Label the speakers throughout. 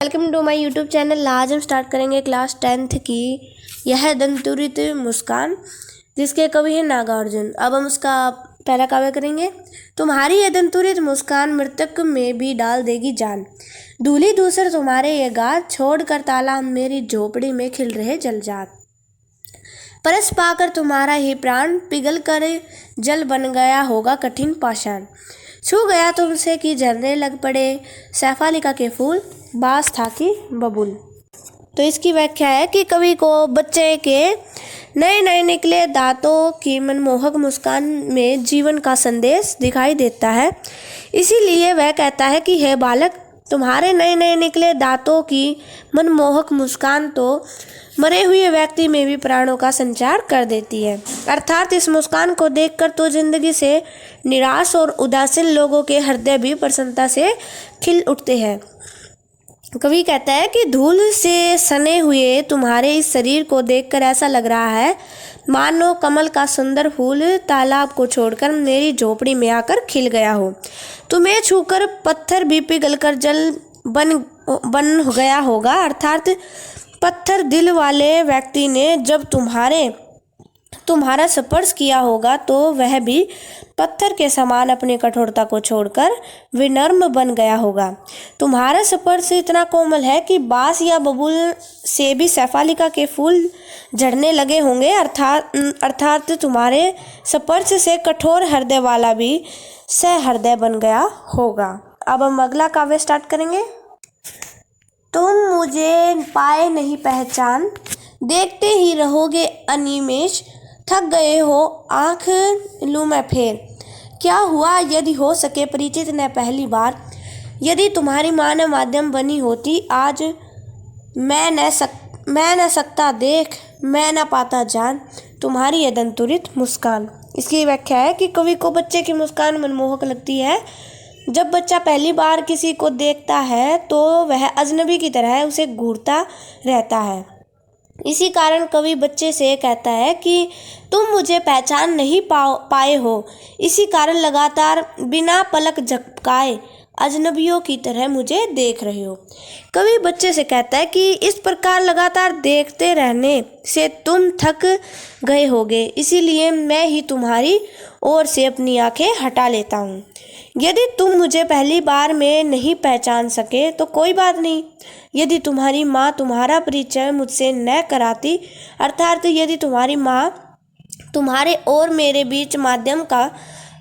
Speaker 1: Welcome to my YouTube channel. आज हम start करेंगे क्लास 10th की यह दंतुरित मुस्कान, जिसके कवि है नागार्जुन। अब हम उसका पहला काव्य करेंगे। तुम्हारी यह दंतुरित मुस्कान मृतक में भी डाल देगी जान, दूल्ही दूसर तुम्हारे ये गात, छोड़ कर ताला मेरी झोपड़ी में खिल रहे जलजात। परस पाकर तुम्हारा ही प्राण पिघल कर जल बन गया होगा कठिन पाषाण। छू गया तुमसे कि झरने लग पड़े सैफालिका के फूल, बास था कि बबूल। तो इसकी व्याख्या है कि कवि को बच्चे के नए नए निकले दांतों की मनमोहक मुस्कान में जीवन का संदेश दिखाई देता है। इसीलिए वह कहता है कि हे बालक, तुम्हारे नए नए निकले दांतों की मनमोहक मुस्कान तो मरे हुए व्यक्ति में भी प्राणों का संचार कर देती है। अर्थात इस मुस्कान को देखकर तो जिंदगी से निराश और उदासीन लोगों के हृदय भी प्रसन्नता से खिल उठते हैं। कवि कहता है कि धूल से सने हुए तुम्हारे इस शरीर को देखकर ऐसा लग रहा है मानो कमल का सुंदर फूल तालाब को छोड़कर मेरी झोपड़ी में आकर खिल गया हो। तुम्हें छूकर पत्थर भी पिघलकर जल बन गया होगा। अर्थात पत्थर दिल वाले व्यक्ति ने जब तुम्हारा स्पर्श किया होगा तो वह भी पत्थर के समान अपनी कठोरता को छोड़कर विनम्र बन गया होगा। तुम्हारा स्पर्श इतना कोमल है कि बांस या बबूल से भी सैफालिका के फूल झड़ने लगे होंगे। अर्थात तुम्हारे स्पर्श से कठोर हृदय वाला भी सहृदय बन गया होगा। अब हम अगला काव्य स्टार्ट करेंगे। तुम मुझे पाए नहीं पहचान, देखते ही रहोगे अनिमेष, थक गए हो आँख लूँ मैं फेर। क्या हुआ यदि हो सके परिचित न पहली बार, यदि तुम्हारी माँ न माध्यम बनी होती आज, मैं न सकता देख, मैं न पाता जान तुम्हारी ये दंतुरित मुस्कान। इसकी व्याख्या है कि कवि को बच्चे की मुस्कान मनमोहक लगती है। जब बच्चा पहली बार किसी को देखता है तो वह अजनबी की तरह उसे घूरता रहता है। इसी कारण कवि बच्चे से कहता है कि तुम मुझे पहचान नहीं पाए हो, इसी कारण लगातार बिना पलक झपकाए अजनबियों की तरह मुझे देख रहे हो। कवि बच्चे से कहता है कि इस प्रकार लगातार देखते रहने से तुम थक गए होगे, इसीलिए मैं ही तुम्हारी ओर से अपनी आंखें हटा लेता हूँ। यदि तुम मुझे पहली बार में नहीं पहचान सके तो कोई बात नहीं। यदि तुम्हारी माँ तुम्हारा परिचय मुझसे न कराती, अर्थात यदि तुम्हारी माँ तुम्हारे और मेरे बीच माध्यम का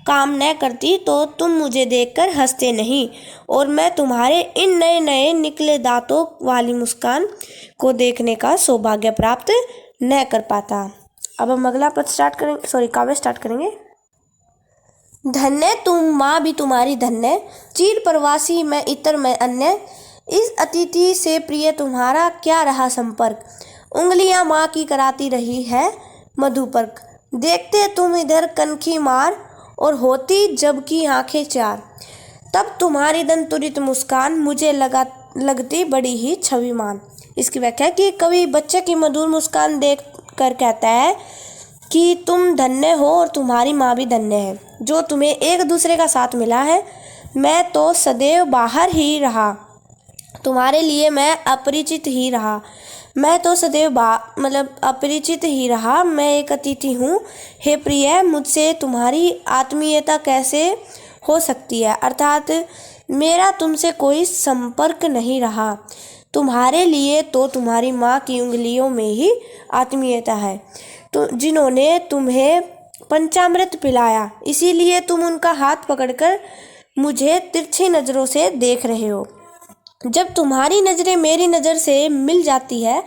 Speaker 1: काम न करती, तो तुम मुझे देखकर हंसते नहीं और मैं तुम्हारे इन नए नए निकले दांतों वाली मुस्कान को देखने का सौभाग्य प्राप्त न कर पाता। अब हम अगला काव्य स्टार्ट करेंगे। धन्य तुम माँ भी तुम्हारी धन्य, चीर प्रवासी मैं इतर मैं अन्य, इस अतिथि से प्रिय तुम्हारा क्या रहा संपर्क, उंगलियां माँ की कराती रही है मधुपर्क। देखते तुम इधर कनखी मार और होती जबकि आंखें चार, तब तुम्हारी दंतुरित मुस्कान मुझे लगती बड़ी ही छविमान। इसकी व्याख्या कि कवि बच्चे की मधुर मुस्कान देख कर कहता है कि तुम धन्य हो और तुम्हारी माँ भी धन्य है जो तुम्हें एक दूसरे का साथ मिला है। मैं तो सदैव बाहर ही रहा, तुम्हारे लिए मैं अपरिचित ही रहा। मैं तो सदैव अपरिचित ही रहा, मैं एक अतिथि हूँ। हे प्रिय, मुझसे तुम्हारी आत्मीयता कैसे हो सकती है। अर्थात मेरा तुमसे कोई संपर्क नहीं रहा। तुम्हारे लिए तो तुम्हारी माँ की उंगलियों में ही आत्मीयता है, तो जिन्होंने तुम्हें पंचामृत पिलाया, इसीलिए तुम उनका हाथ पकड़कर मुझे तिरछी नज़रों से देख रहे हो। जब तुम्हारी नज़रें मेरी नज़र से मिल जाती है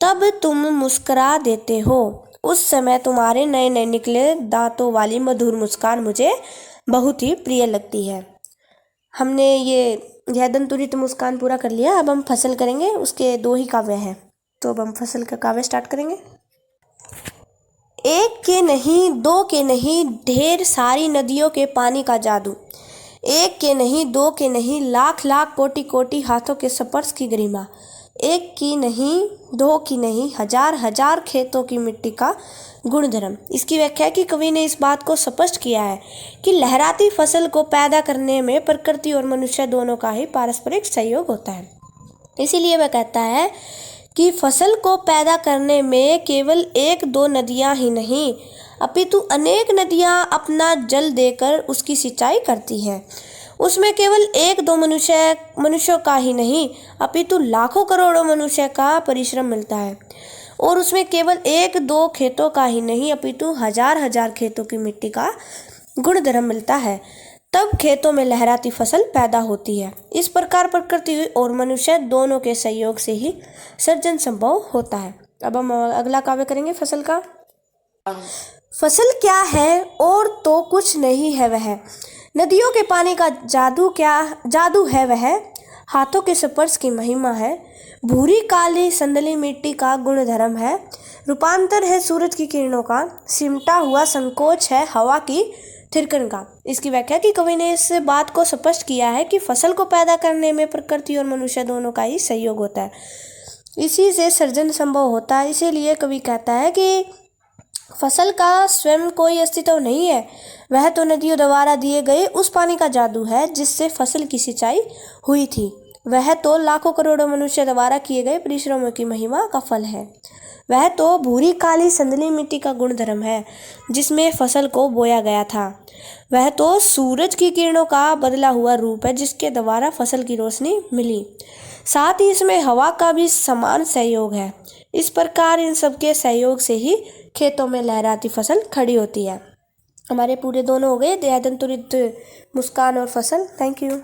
Speaker 1: तब तुम मुस्कुरा देते हो। उस समय तुम्हारे नए नए निकले दांतों वाली मधुर मुस्कान मुझे बहुत ही प्रिय लगती है। हमने यह दंतुरित मुस्कान पूरा कर लिया। अब हम फसल करेंगे, उसके 2 ही काव्य हैं, तो अब हम फसल का काव्य स्टार्ट करेंगे। एक के नहीं, दो के नहीं, ढेर सारी नदियों के पानी का जादू, एक के नहीं, दो के नहीं, लाख लाख कोटि कोटि हाथों के स्पर्श की गरिमा, एक की नहीं, दो की नहीं, हजार हजार खेतों की मिट्टी का गुणधर्म। इसकी व्याख्या है कि कवि ने इस बात को स्पष्ट किया है कि लहराती फसल को पैदा करने में प्रकृति और मनुष्य दोनों का ही पारस्परिक सहयोग होता है। इसीलिए वह कहता है कि फसल को पैदा करने में केवल एक दो नदियां ही नहीं अपितु अनेक नदियां अपना जल देकर उसकी सिंचाई करती हैं। उसमें केवल एक दो मनुष्यों का ही नहीं अपितु लाखों करोड़ों मनुष्य का परिश्रम मिलता है। और उसमें केवल एक दो खेतों का ही नहीं अपितु हजार हजार खेतों की मिट्टी का गुणधर्म मिलता है, तब खेतों में लहराती फसल पैदा होती है। इस प्रकार प्रकृति और मनुष्य दोनों के सहयोग से ही सृजन संभव होता है। अब हम अगला काव्य करेंगे फसल का। फसल क्या है और तो कुछ नहीं है वह, नदियों के पानी का जादू है वह, हाथों के स्पर्श की महिमा है, भूरी काली संदली मिट्टी का गुणधर्म है, रूपांतर है सूरज की किरणों का, सिमटा हुआ संकोच है हवा की थिरकन का। इसकी व्याख्या की कवि ने इस बात को स्पष्ट किया है कि फसल को पैदा करने में प्रकृति और मनुष्य दोनों का ही सहयोग होता है, इसी से सृजन संभव होता है। इसीलिए कवि कहता है कि फसल का स्वयं कोई अस्तित्व नहीं है, वह तो नदियों द्वारा दिए गए उस पानी का जादू है जिससे फसल की सिंचाई हुई थी। वह तो लाखों करोड़ों मनुष्य द्वारा किए गए परिश्रमों की महिमा का फल है। वह तो भूरी काली संदली मिट्टी का गुणधर्म है जिसमें फसल को बोया गया था। वह तो सूरज की किरणों का बदला हुआ रूप है जिसके द्वारा फसल की रोशनी मिली। साथ ही इसमें हवा का भी समान सहयोग है। इस प्रकार इन सबके सहयोग से ही खेतों में लहराती फसल खड़ी होती है। हमारे पूरे दोनों हो गए, दयादंतुरित, मुस्कान और फसल। Thank you.